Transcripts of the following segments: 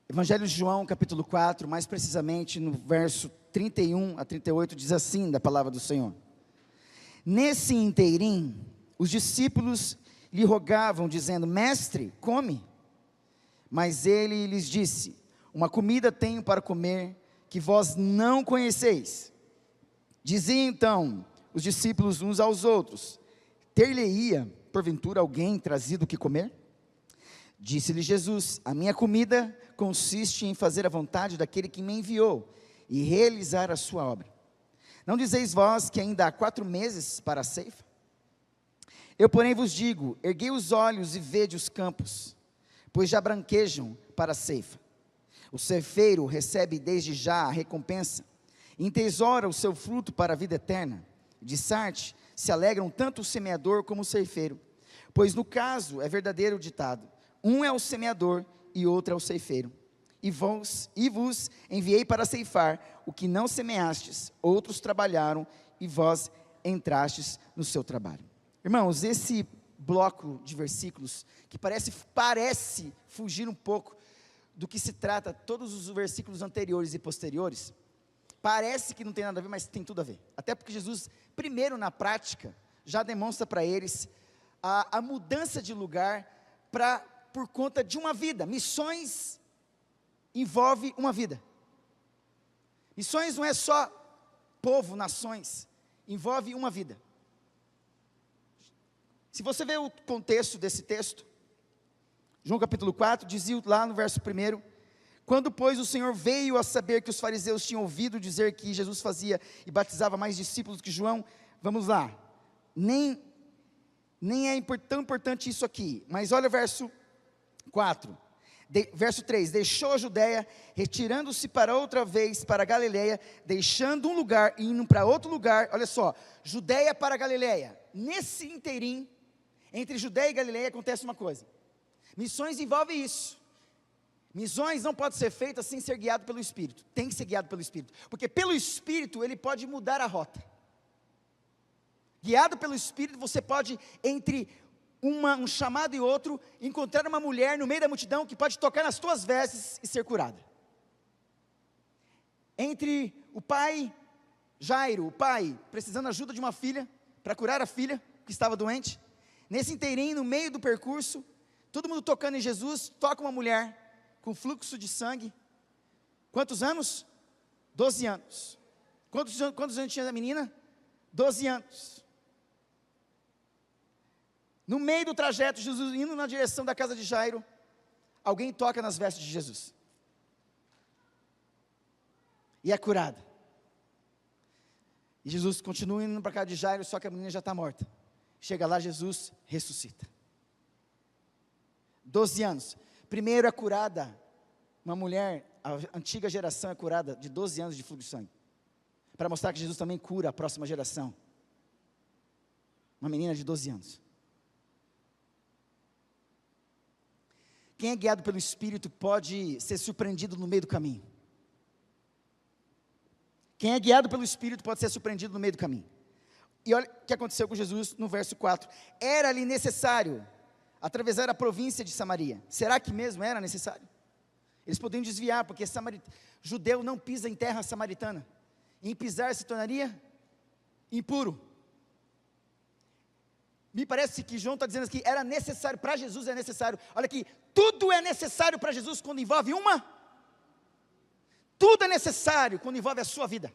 Evangelho de João, capítulo 4, mais precisamente no verso 31 a 38, diz assim da palavra do Senhor: Nesse inteirim, os discípulos lhe rogavam, dizendo: Mestre, come. Mas ele lhes disse: Uma comida tenho para comer, que vós não conheceis. Diziam então os discípulos uns aos outros: Ter-lhe-ia, porventura, alguém trazido o que comer? Disse-lhe Jesus: A minha comida consiste em fazer a vontade daquele que me enviou e realizar a sua obra. Não dizeis vós que ainda há 4 meses para a ceifa? Eu, porém, vos digo: erguei os olhos e vede os campos, pois já branquejam para a ceifa. O ceifeiro recebe desde já a recompensa, e entesoura o seu fruto para a vida eterna. De Sarte se alegram tanto o semeador como o ceifeiro, pois no caso é verdadeiro o ditado: um é o semeador e outro é o ceifeiro. E vos enviei para ceifar o que não semeastes, outros trabalharam e vós entrastes no seu trabalho. Irmãos, esse bloco de versículos, que parece fugir um pouco do que se trata todos os versículos anteriores e posteriores, parece que não tem nada a ver, mas tem tudo a ver. Até porque Jesus, primeiro na prática, já demonstra para eles a mudança de lugar por conta de uma vida. Missões envolve uma vida. Missões não é só povo, nações, envolve uma vida. Se você vê o contexto desse texto, João capítulo 4, dizia lá no verso 1: Quando, pois, o Senhor veio a saber que os fariseus tinham ouvido dizer que Jesus fazia e batizava mais discípulos que João, vamos lá, nem é tão importante isso aqui, mas olha o verso 4, verso 3, deixou a Judeia, retirando-se para outra vez para a Galileia, deixando um lugar e indo para outro lugar. Olha só, Judeia para a Galileia. Nesse inteirinho, entre Judeia e Galileia, acontece uma coisa. Missões envolve isso. Missões não pode ser feita sem ser guiado pelo Espírito. Tem que ser guiado pelo Espírito, porque pelo Espírito ele pode mudar a rota. Guiado pelo Espírito, você pode, entre um chamado e outro, encontrar uma mulher no meio da multidão que pode tocar nas tuas vestes e ser curada. Entre o pai Jairo, o pai precisando ajuda de uma filha, para curar a filha que estava doente, nesse inteirinho, no meio do percurso, todo mundo tocando em Jesus, toca uma mulher com fluxo de sangue. Quantos anos? 12 anos. Quantos anos tinha a menina? 12 anos. No meio do trajeto, Jesus indo na direção da casa de Jairo, alguém toca nas vestes de Jesus. E é curada. E Jesus continua indo para a casa de Jairo, só que a menina já está morta. Chega lá, Jesus ressuscita. 12 anos. Primeiro é curada uma mulher, a antiga geração é curada de 12 anos de fluxo de sangue, para mostrar que Jesus também cura a próxima geração. Uma menina de 12 anos. Quem é guiado pelo Espírito pode ser surpreendido no meio do caminho. Quem é guiado pelo Espírito pode ser surpreendido no meio do caminho. E olha o que aconteceu com Jesus no verso 4. Era-lhe necessário atravessar a província de Samaria. Será que mesmo era necessário? Eles podiam desviar, porque judeu não pisa em terra samaritana. Em pisar se tornaria impuro. Me parece que João está dizendo que era necessário, para Jesus é necessário. Olha aqui, tudo é necessário para Jesus quando envolve tudo é necessário quando envolve a sua vida.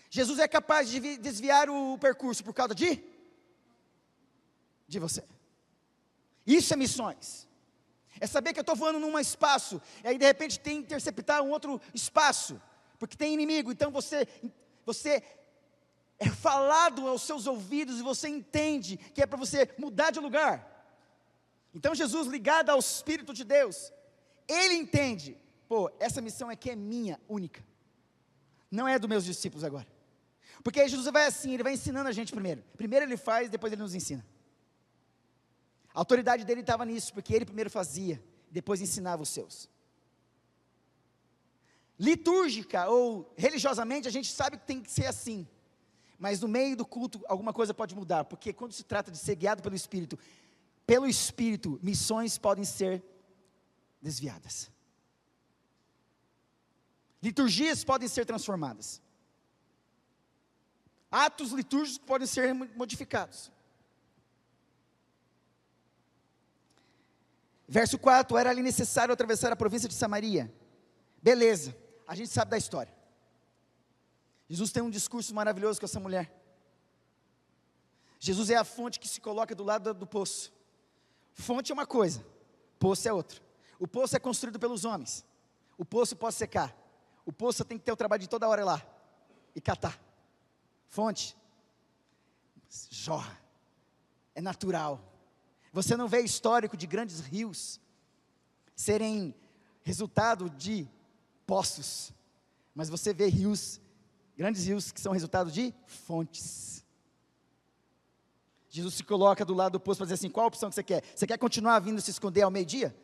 Jesus é capaz de desviar o percurso por causa de você. Isso é missões. É saber que eu estou voando num espaço, e aí de repente tem que interceptar um outro espaço, porque tem inimigo. Então você é falado aos seus ouvidos, e você entende que é para você mudar de lugar. Então Jesus, ligado ao Espírito de Deus, ele entende, essa missão aqui é minha, única, não é dos meus discípulos agora. Porque aí Jesus vai assim, ele vai ensinando a gente primeiro ele faz, depois ele nos ensina. A autoridade dele estava nisso, porque ele primeiro fazia, depois ensinava os seus. Litúrgica ou religiosamente, a gente sabe que tem que ser assim, mas no meio do culto, alguma coisa pode mudar, porque quando se trata de ser guiado pelo Espírito, missões podem ser desviadas. Liturgias podem ser transformadas. Atos litúrgicos podem ser modificados. Verso 4, era ali necessário atravessar a província de Samaria. Beleza, a gente sabe da história. Jesus tem um discurso maravilhoso com essa mulher. Jesus é a fonte que se coloca do lado do poço. Fonte é uma coisa, poço é outra. O poço é construído pelos homens. O poço pode secar. O poço tem que ter o trabalho de toda hora ir lá e catar. Fonte jorra, é natural. Você não vê histórico de grandes rios serem resultado de poços, mas você vê rios, grandes rios que são resultado de fontes. Jesus se coloca do lado do poço para dizer assim: qual a opção que você quer? Você quer continuar vindo se esconder ao meio-dia?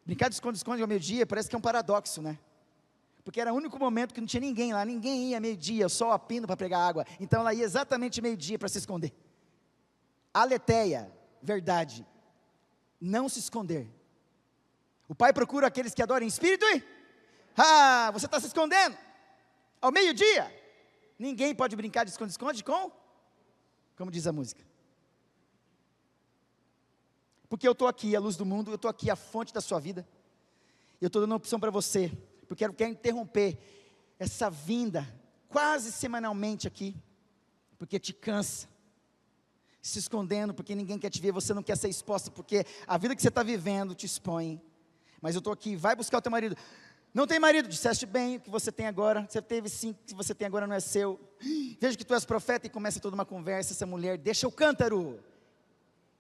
Brincar de esconde-esconde ao meio-dia parece que é um paradoxo, né? Porque era o único momento que não tinha ninguém lá, ninguém ia meio-dia, só a pino para pregar água. Então ela ia exatamente meio-dia para se esconder. Aletheia, verdade, não se esconder. O Pai procura aqueles que adoram em espírito e... você está se escondendo? Ao meio-dia? Ninguém pode brincar de esconde-esconde como diz a música. Porque eu estou aqui, a luz do mundo, eu estou aqui, a fonte da sua vida. Eu estou dando uma opção para você, porque eu quero interromper essa vinda, quase semanalmente aqui, porque te cansa, se escondendo, porque ninguém quer te ver, você não quer ser exposta, porque a vida que você está vivendo te expõe. Mas eu estou aqui, vai buscar o teu marido. Não tem marido, disseste bem, o que você tem agora, você teve sim, o que você tem agora não é seu. Veja que tu és profeta, e começa toda uma conversa. Essa mulher deixa o cântaro,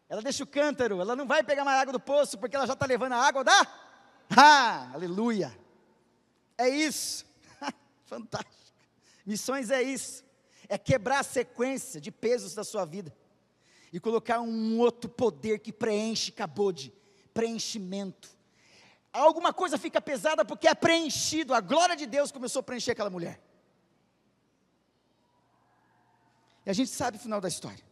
ela deixa o cântaro, ela não vai pegar mais água do poço, porque ela já está levando a água da... aleluia, é isso, fantástico. Missões é isso, é quebrar a sequência de pesos da sua vida, e colocar um outro poder que preenche, cabode, preenchimento. Alguma coisa fica pesada porque é preenchido, a glória de Deus começou a preencher aquela mulher. E a gente sabe o final da história.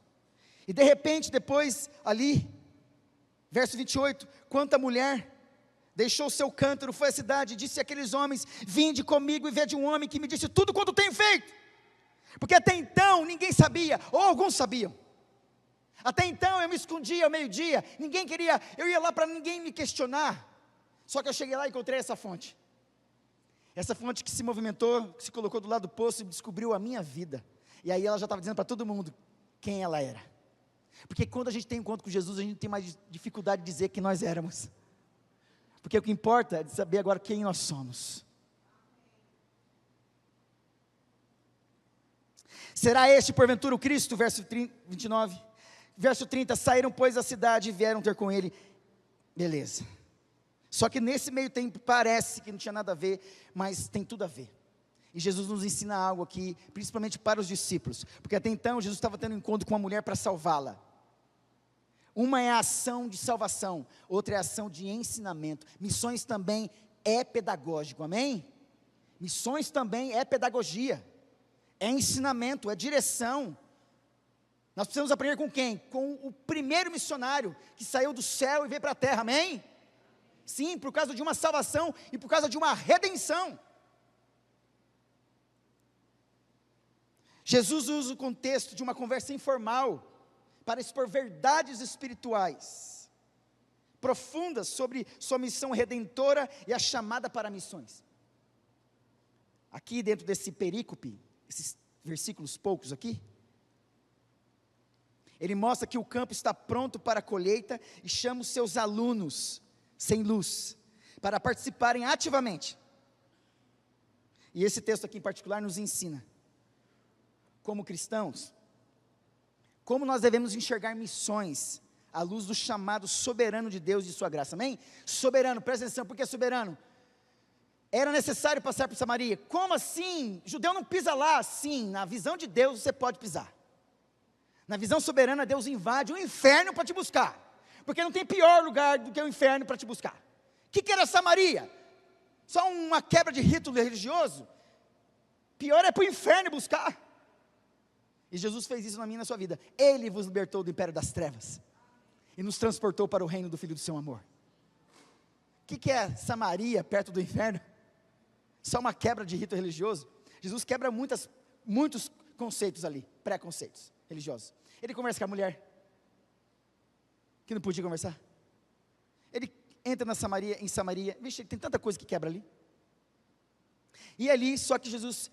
E de repente, depois, ali, verso 28, quando a mulher deixou o seu cântaro, foi à cidade, e disse àqueles homens: vinde comigo e vede um homem que me disse tudo quanto tenho feito. Porque até então, ninguém sabia, ou alguns sabiam. Até então, eu me escondia ao meio-dia, ninguém queria, eu ia lá para ninguém me questionar. Só que eu cheguei lá e encontrei essa fonte que se movimentou, que se colocou do lado do poço e descobriu a minha vida. E aí ela já estava dizendo para todo mundo quem ela era. Porque quando a gente tem encontro com Jesus, a gente tem mais dificuldade de dizer quem nós éramos. Porque o que importa é de saber agora quem nós somos. Será este porventura o Cristo? Verso 29. Verso 30, saíram pois da cidade e vieram ter com ele. Beleza. Só que nesse meio tempo parece que não tinha nada a ver, mas tem tudo a ver. E Jesus nos ensina algo aqui, principalmente para os discípulos, porque até então Jesus estava tendo um encontro com uma mulher para salvá-la. Uma é a ação de salvação, outra é a ação de ensinamento. Missões também é pedagógico, amém? Missões também é pedagogia, é ensinamento, é direção. Nós precisamos aprender com quem? Com o primeiro missionário que saiu do céu e veio para a terra, amém? Sim, por causa de uma salvação e por causa de uma redenção. Jesus usa o contexto de uma conversa informal para expor verdades espirituais profundas sobre sua missão redentora e a chamada para missões. Aqui dentro desse perícope, esses versículos poucos aqui, ele mostra que o campo está pronto para a colheita e chama os seus alunos sem luz para participarem ativamente. E esse texto aqui em particular nos ensina, como cristãos, como nós devemos enxergar missões à luz do chamado soberano de Deus e de sua graça, amém? Soberano, presta atenção, por que soberano? Era necessário passar por Samaria. Como assim? Judeu não pisa lá. Sim, na visão de Deus você pode pisar. Na visão soberana, Deus invade o inferno para te buscar, porque não tem pior lugar do que o inferno para te buscar. O que era Samaria? Só uma quebra de rito religioso? Pior é para o inferno buscar. E Jesus fez isso na minha e na sua vida. Ele vos libertou do império das trevas e nos transportou para o reino do Filho do seu amor. O que é Samaria perto do inferno? só uma quebra de rito religioso. Jesus quebra muitos conceitos ali, pré-conceitos religiosos. Ele conversa com a mulher, que não podia conversar. Ele entra em Samaria, vixe, tem tanta coisa que quebra ali. E ali, só que Jesus,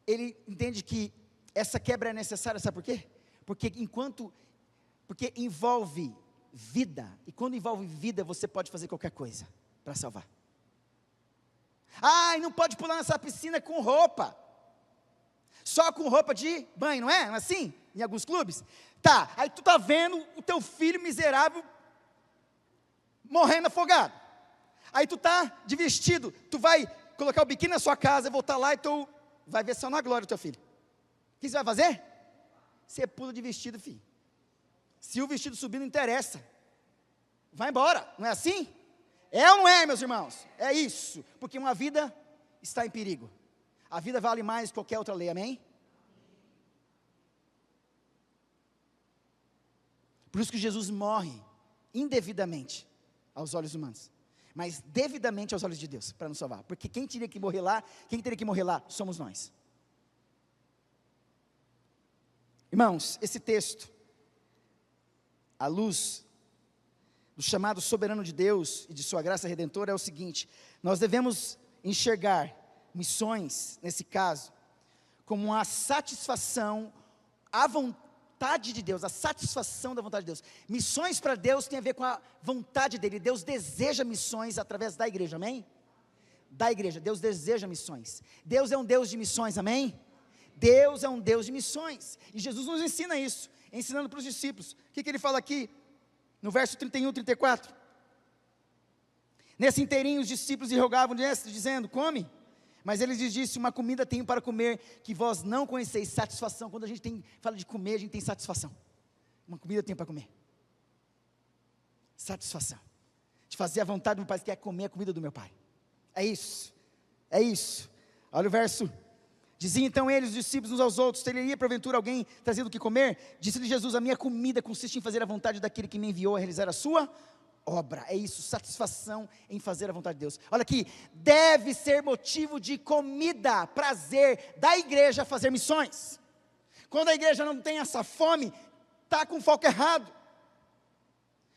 ele entende que essa quebra é necessária, sabe por quê? Porque envolve vida, e quando envolve vida, você pode fazer qualquer coisa para salvar. E não pode pular nessa piscina com roupa, só com roupa de banho, não é? Não é assim? Em alguns clubes? Tá, aí tu tá vendo o teu filho miserável morrendo afogado, aí tu tá de vestido, tu vai colocar o biquíni na sua casa, voltar lá e tu vai ver só na glória o teu filho. O que você vai fazer? Você pula de vestido, filho. Se o vestido subir, não interessa, vai embora, não é assim? É ou não é, meus irmãos? É isso, porque uma vida está em perigo. A vida vale mais que qualquer outra lei, amém? Por isso que Jesus morre indevidamente aos olhos humanos, mas devidamente aos olhos de Deus, para nos salvar, porque quem teria que morrer lá, somos nós. Irmãos, esse texto, à luz do chamado soberano de Deus e de sua graça redentora, é o seguinte: nós devemos enxergar missões, nesse caso, como a satisfação, a vontade de Deus, a satisfação da vontade de Deus. Missões para Deus tem a ver com a vontade dEle. Deus deseja missões através da igreja, amém? Da igreja, Deus deseja missões. Deus é um Deus de missões, amém? Deus é um Deus de missões, e Jesus nos ensina isso, ensinando para os discípulos. O que ele fala aqui, no verso 31, 34? Nesse inteirinho os discípulos lhe rogavam, dizendo: come. Mas ele lhes disse: uma comida tenho para comer, que vós não conheceis. Satisfação, quando a gente fala de comer, a gente tem satisfação. Uma comida tenho para comer. Satisfação, de fazer a vontade do meu Pai, que é comer a comida do meu Pai. É isso, é isso. Olha o verso. Diziam então eles, os discípulos, uns aos outros: teria porventura alguém trazido o que comer? Disse-lhe Jesus: a minha comida consiste em fazer a vontade daquele que me enviou a realizar a sua obra. É isso, satisfação em fazer a vontade de Deus. Olha aqui, deve ser motivo de comida, prazer da igreja fazer missões. Quando a igreja não tem essa fome, está com foco errado.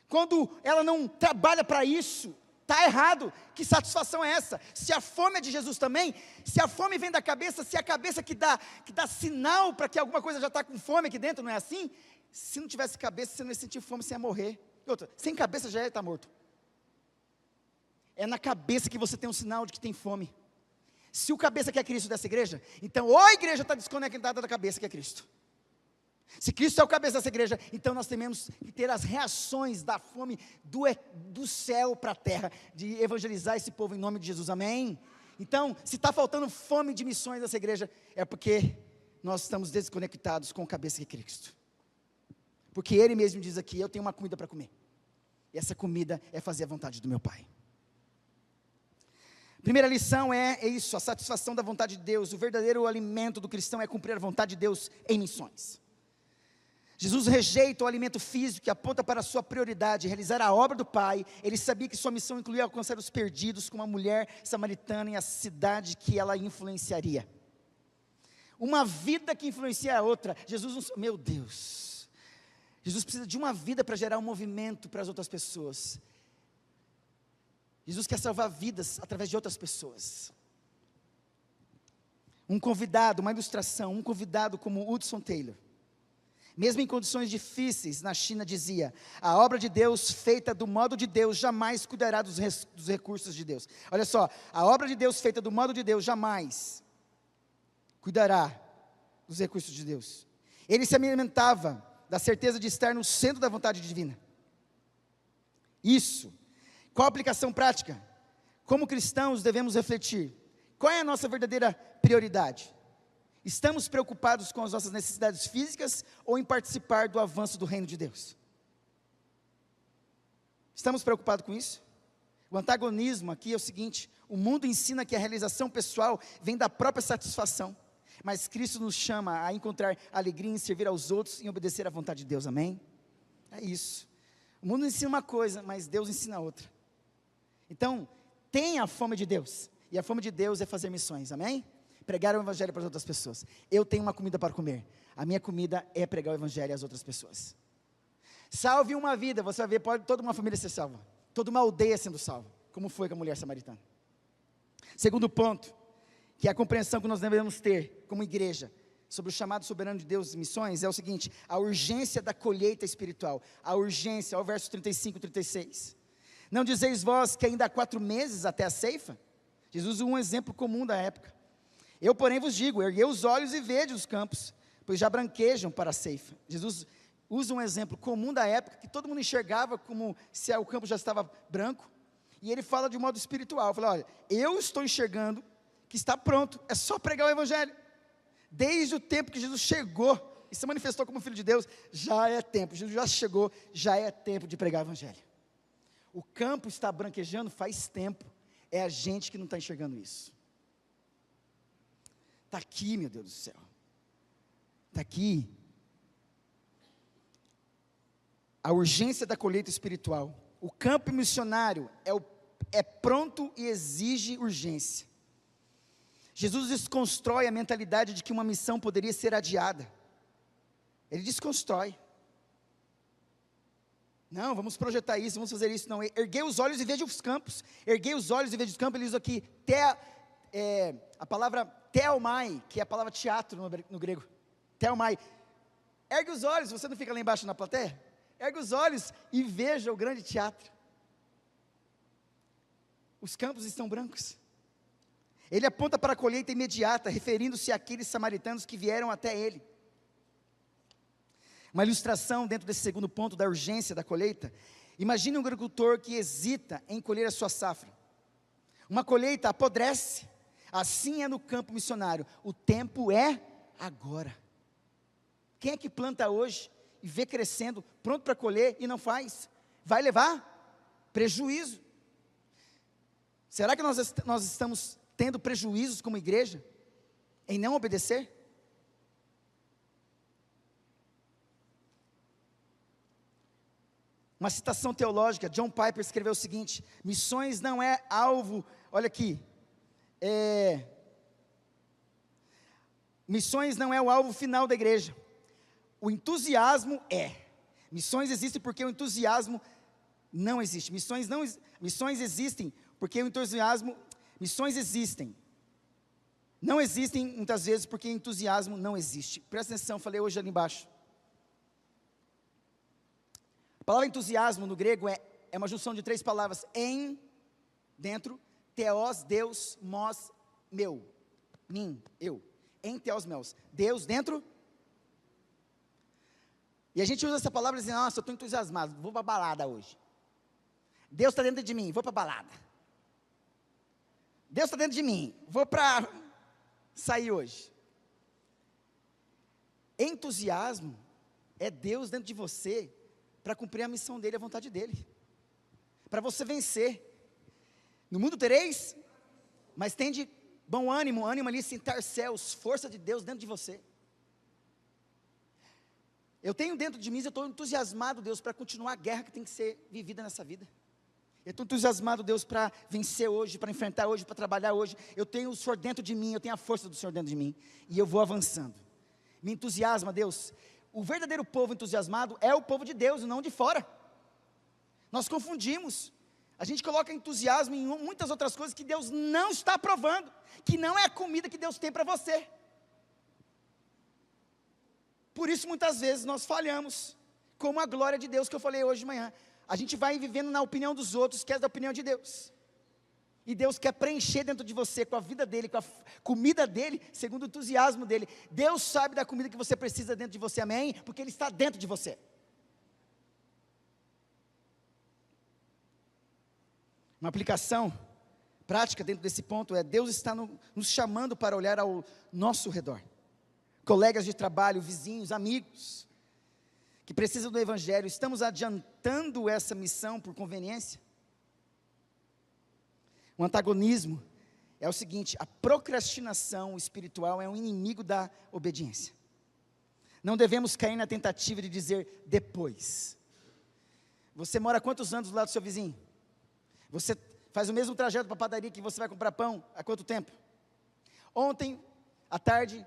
Quando ela não trabalha para isso, está errado. Que satisfação é essa? Se a fome é de Jesus também, se a fome vem da cabeça, se a cabeça que dá sinal para que alguma coisa já está com fome aqui dentro, não é assim? Se não tivesse cabeça, você não ia sentir fome, você ia morrer. E outra, sem cabeça já ia estar morto. É na cabeça que você tem um sinal de que tem fome. Se o cabeça que é Cristo dessa igreja, então ou a igreja está desconectada da cabeça que é Cristo. Se Cristo é o cabeça dessa igreja, então nós temos que ter as reações da fome do céu para a terra, de evangelizar esse povo em nome de Jesus, amém? Então, se está faltando fome de missões nessa igreja, é porque nós estamos desconectados com o cabeça que é Cristo. Porque Ele mesmo diz aqui: eu tenho uma comida para comer, e essa comida é fazer a vontade do meu Pai. Primeira lição é isso, a satisfação da vontade de Deus. O verdadeiro alimento do cristão é cumprir a vontade de Deus em missões. Jesus rejeita o alimento físico que aponta para a sua prioridade, realizar a obra do Pai. Ele sabia que sua missão incluía alcançar os perdidos, com uma mulher samaritana em a cidade que ela influenciaria. Uma vida que influencia a outra. Meu Deus, Jesus precisa de uma vida para gerar um movimento para as outras pessoas. Jesus quer salvar vidas através de outras pessoas. Um convidado, uma ilustração, um convidado como Hudson Taylor, mesmo em condições difíceis na China, dizia: a obra de Deus feita do modo de Deus jamais cuidará dos recursos de Deus. Olha só, a obra de Deus feita do modo de Deus jamais cuidará dos recursos de Deus. Ele se alimentava da certeza de estar no centro da vontade divina. Isso. Qual a aplicação prática? Como cristãos devemos refletir: qual é a nossa verdadeira prioridade? Estamos preocupados com as nossas necessidades físicas ou em participar do avanço do reino de Deus? Estamos preocupados com isso? O antagonismo aqui é o seguinte: o mundo ensina que a realização pessoal vem da própria satisfação, mas Cristo nos chama a encontrar alegria em servir aos outros e em obedecer à vontade de Deus, amém? É isso. O mundo ensina uma coisa, mas Deus ensina outra. Então, tenha a fome de Deus, E a fome de Deus é fazer missões, amém? Pregar o evangelho para as outras pessoas. Eu tenho uma comida para comer. A minha comida é pregar o evangelho às outras pessoas. Salve uma vida, você vai ver, pode toda uma família ser salva. Toda uma aldeia sendo salva, como foi com a mulher samaritana. Segundo ponto, que é a compreensão que nós devemos ter como igreja, sobre o chamado soberano de Deus e missões, é o seguinte: a urgência da colheita espiritual. A urgência, ao verso 35 e 36. Não dizeis vós que ainda há 4 meses até a ceifa? Jesus usa um exemplo comum da época. Eu, porém, vos digo, erguei os olhos e vede os campos, pois já branquejam para a ceifa. Jesus usa um exemplo comum da época, que todo mundo enxergava como se o campo já estava branco, e ele fala de um modo espiritual, fala, olha, eu estou enxergando que está pronto, é só pregar o evangelho. Desde o tempo que Jesus chegou e se manifestou como Filho de Deus, já é tempo, Jesus já chegou, já é tempo de pregar o evangelho. O campo está branquejando faz tempo, é a gente que não está enxergando isso. Está aqui, meu Deus do céu, está aqui. A urgência da colheita espiritual. O campo missionário é pronto e exige urgência. Jesus desconstrói a mentalidade de que uma missão poderia ser adiada. Ele desconstrói. Não, vamos projetar isso, vamos fazer isso. Não, erguei os olhos e vejo os campos. Erguei os olhos e vejo os campos. Ele usa aqui, a palavra theomai, que é a palavra teatro no grego. Theomai. Ergue os olhos, você não fica lá embaixo na plateia? Ergue os olhos e veja o grande teatro. Os campos estão brancos. Ele aponta para a colheita imediata, referindo-se àqueles samaritanos que vieram até ele. Uma ilustração dentro desse segundo ponto da urgência da colheita. Imagine um agricultor que hesita em colher a sua safra. Uma colheita apodrece. Assim é no campo missionário. O tempo é agora. Quem é que planta hoje e vê crescendo, pronto para colher e não faz? Vai levar prejuízo. Será que nós estamos tendo prejuízos como igreja em não obedecer? Uma citação teológica, John Piper escreveu o seguinte: missões não é alvo, olha aqui, missões não é o alvo final da igreja, o entusiasmo é. Missões existem porque o entusiasmo não existe. Missões existem porque o entusiasmo, missões existem. Não existem muitas vezes porque o entusiasmo não existe. Presta atenção, falei hoje ali embaixo. A palavra entusiasmo no grego é uma junção de 3 palavras. En, dentro, theos, Deus, mos, meu, mim, eu. En, theos, meus. Deus dentro. E a gente usa essa palavra dizendo, nossa, eu estou entusiasmado, vou para a balada hoje. Deus está dentro de mim, vou para a balada. Deus está dentro de mim, vou para sair hoje. Entusiasmo é Deus dentro de você, para cumprir a missão dele, a vontade dele. Para você vencer. No mundo tereis, mas tende bom ânimo, ali, sentar céus, força de Deus dentro de você. Eu tenho dentro de mim, eu estou entusiasmado, Deus, para continuar a guerra que tem que ser vivida nessa vida. Eu estou entusiasmado, Deus, para vencer hoje, para enfrentar hoje, para trabalhar hoje. Eu tenho o Senhor dentro de mim, eu tenho a força do Senhor dentro de mim. E eu vou avançando. Me entusiasma, Deus. O verdadeiro povo entusiasmado é o povo de Deus, não de fora. Nós confundimos. A gente coloca entusiasmo em muitas outras coisas que Deus não está aprovando. Que não é a comida que Deus tem para você. Por isso, muitas vezes, nós falhamos, como a glória de Deus que eu falei hoje de manhã. A gente vai vivendo na opinião dos outros, que é da opinião de Deus. E Deus quer preencher dentro de você, com a vida dEle, com a comida dEle, segundo o entusiasmo dEle. Deus sabe da comida que você precisa dentro de você, amém? Porque Ele está dentro de você. Uma aplicação prática dentro desse ponto é, Deus está nos chamando para olhar ao nosso redor. Colegas de trabalho, vizinhos, amigos, que precisam do Evangelho. Estamos adiantando essa missão por conveniência? O antagonismo é o seguinte: a procrastinação espiritual é um inimigo da obediência. Não devemos cair na tentativa de dizer depois. Você mora quantos anos do lado do seu vizinho? Você faz o mesmo trajeto para a padaria que você vai comprar pão, há quanto tempo? Ontem, à tarde,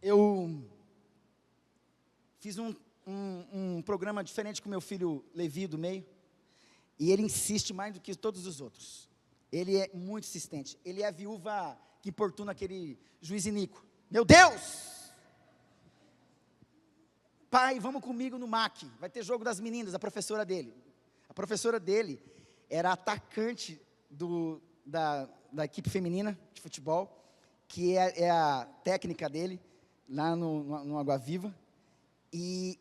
eu fiz um programa diferente com meu filho Levi do meio, e ele insiste mais do que todos os outros. Ele é muito insistente. Ele é a viúva que importuna aquele juiz iníquo. Meu Deus! Pai, vamos comigo no MAC, vai ter jogo das meninas, a professora dele. A professora dele era atacante da equipe feminina de futebol, que é a técnica dele, lá no Água Viva. E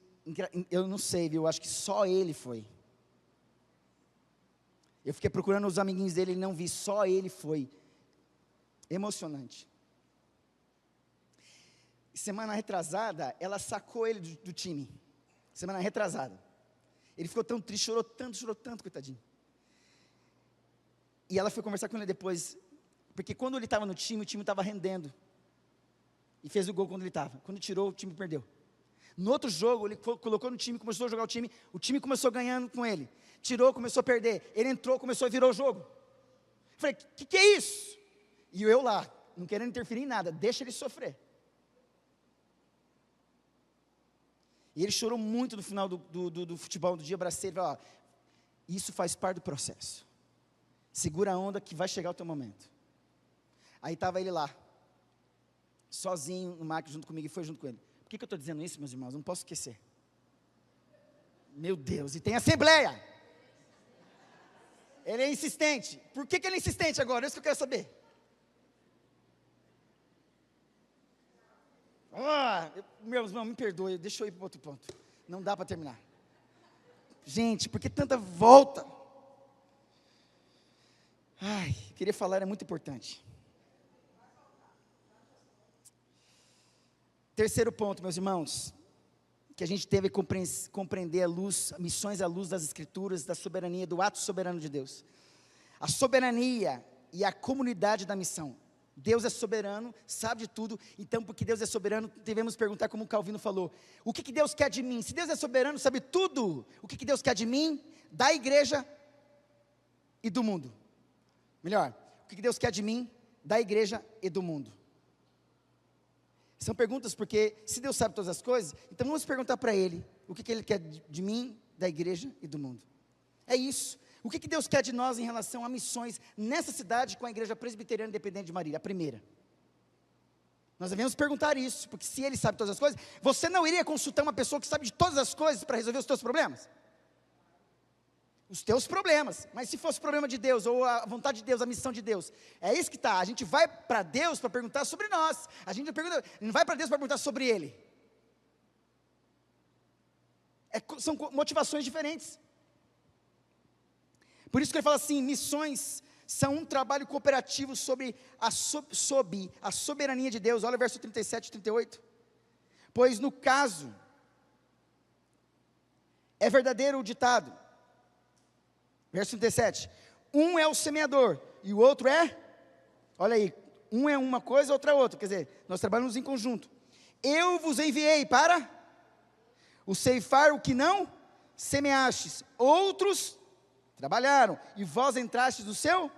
eu não sei, viu, eu acho que só ele foi. Eu fiquei procurando os amiguinhos dele e não vi, só ele foi. Emocionante. Semana retrasada, ela sacou ele do time. Semana retrasada. Ele ficou tão triste, chorou tanto, coitadinho. E ela foi conversar com ele depois, porque quando ele estava no time, o time estava rendendo. E fez o gol quando ele estava. Quando tirou, o time perdeu. No outro jogo, ele colocou no time, começou a jogar o time começou ganhando com ele. Tirou, começou a perder. Ele entrou, começou a virar o jogo. Eu falei, que é isso? E eu lá, não querendo interferir em nada, deixa ele sofrer. E ele chorou muito no final do futebol, do dia, abracei ele, falou, isso faz parte do processo. Segura a onda que vai chegar o teu momento. Aí estava ele lá, sozinho no MAC junto comigo, e foi junto com ele. Por que eu estou dizendo isso, meus irmãos? Não posso esquecer. Meu Deus, e tem assembleia. Ele é insistente. Por que ele é insistente agora? É isso que eu quero saber. Meus irmãos, me perdoe, deixa eu ir para outro ponto. Não dá para terminar. Gente, por que tanta volta? Queria falar, é muito importante. Terceiro ponto, meus irmãos, que a gente teve que compreender missões à luz das Escrituras, da soberania, do ato soberano de Deus. A soberania e a comunidade da missão. Deus é soberano, sabe de tudo, então porque Deus é soberano, devemos perguntar como o Calvino falou, o que Deus quer de mim? Se Deus é soberano, sabe tudo, o que Deus quer de mim, da igreja e do mundo? Melhor, o que Deus quer de mim, da igreja e do mundo? São perguntas porque, se Deus sabe todas as coisas, então vamos perguntar para Ele, o que Ele quer de mim, da igreja e do mundo? É isso. O que Deus quer de nós em relação a missões nessa cidade com a Igreja Presbiteriana Independente de Marília, a primeira? Nós devemos perguntar isso, porque se Ele sabe todas as coisas, você não iria consultar uma pessoa que sabe de todas as coisas para resolver os teus problemas? Os teus problemas, mas se fosse o problema de Deus, ou a vontade de Deus, a missão de Deus, é isso que está, a gente vai para Deus para perguntar sobre nós, a gente não vai para Deus para perguntar sobre Ele. São motivações diferentes. Por isso que ele fala assim, missões são um trabalho cooperativo sob a soberania de Deus. Olha o verso 37 e 38. Pois no caso, é verdadeiro o ditado, verso 37, um é o semeador, e o outro é, olha aí, um é uma coisa, outra é outra, quer dizer, nós trabalhamos em conjunto. Eu vos enviei para o ceifar o que não semeastes, outros trabalharam, e vós entrastes no seu?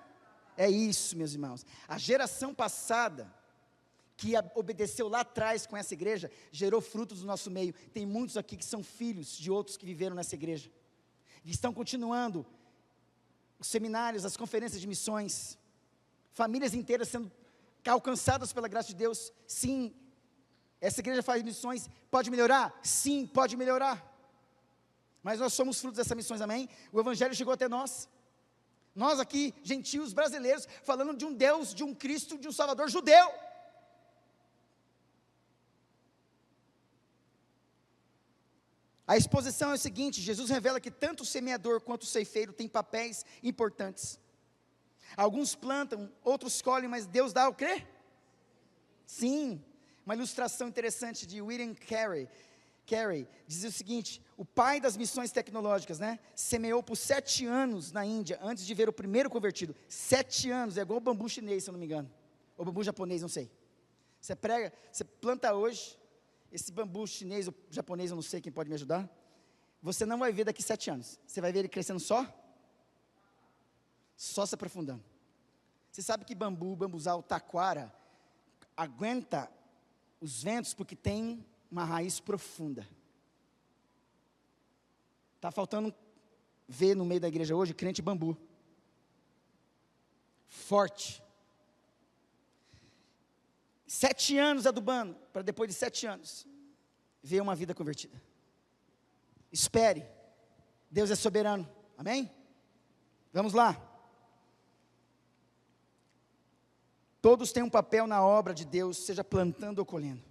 É isso, meus irmãos. A geração passada, que obedeceu lá atrás com essa igreja, gerou frutos no nosso meio. Tem muitos aqui que são filhos de outros que viveram nessa igreja. E estão continuando os seminários, as conferências de missões. Famílias inteiras sendo alcançadas pela graça de Deus. Sim, essa igreja faz missões. Pode melhorar? Sim, pode melhorar. Mas nós somos frutos dessas missões, amém? O Evangelho chegou até nós. Nós aqui, gentios brasileiros, falando de um Deus, de um Cristo, de um Salvador judeu. A exposição é o seguinte, Jesus revela que tanto o semeador quanto o ceifeiro têm papéis importantes. Alguns plantam, outros colhem, mas Deus dá o quê? Sim, uma ilustração interessante de William Carey, dizia o seguinte, o pai das missões tecnológicas, semeou por 7 anos na Índia, antes de ver o primeiro convertido. 7 anos, é igual o bambu chinês, se eu não me engano, ou bambu japonês, não sei. Você planta hoje, esse bambu chinês ou japonês, eu não sei, quem pode me ajudar, você não vai ver daqui 7 anos, você vai ver ele crescendo só Só se aprofundando. Você sabe que bambuzal, taquara, aguenta os ventos porque tem uma raiz profunda. Está faltando ver no meio da igreja hoje crente bambu. Forte. 7 anos adubando, para depois de 7 anos, ver uma vida convertida. Espere. Deus é soberano. Amém? Vamos lá. Todos têm um papel na obra de Deus, seja plantando ou colhendo.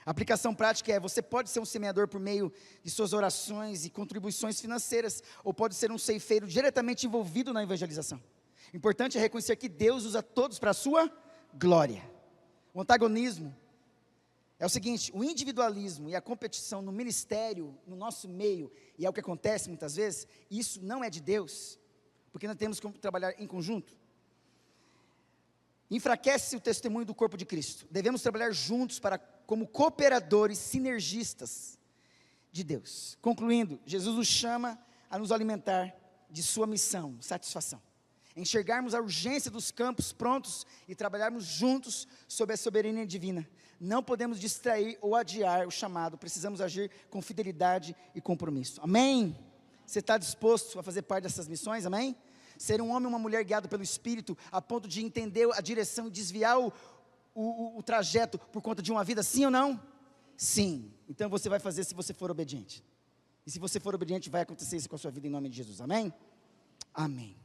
A aplicação prática é: você pode ser um semeador por meio de suas orações e contribuições financeiras, ou pode ser um ceifeiro diretamente envolvido na evangelização. O importante é reconhecer que Deus usa todos para a sua glória. O antagonismo é o seguinte: o individualismo e a competição no ministério, no nosso meio, e é o que acontece muitas vezes, isso não é de Deus, porque nós temos que trabalhar em conjunto. Enfraquece o testemunho do corpo de Cristo. Devemos trabalhar juntos como cooperadores sinergistas de Deus. Concluindo, Jesus nos chama a nos alimentar de sua missão, satisfação. Enxergarmos a urgência dos campos prontos e trabalharmos juntos sob a soberania divina. Não podemos distrair ou adiar o chamado, precisamos agir com fidelidade e compromisso. Amém? Você está disposto a fazer parte dessas missões? Amém? Ser um homem ou uma mulher guiado pelo Espírito, a ponto de entender a direção e desviar o trajeto por conta de uma vida, sim ou não? Sim. Então você vai fazer se você for obediente. E se você for obediente, vai acontecer isso com a sua vida em nome de Jesus. Amém? Amém.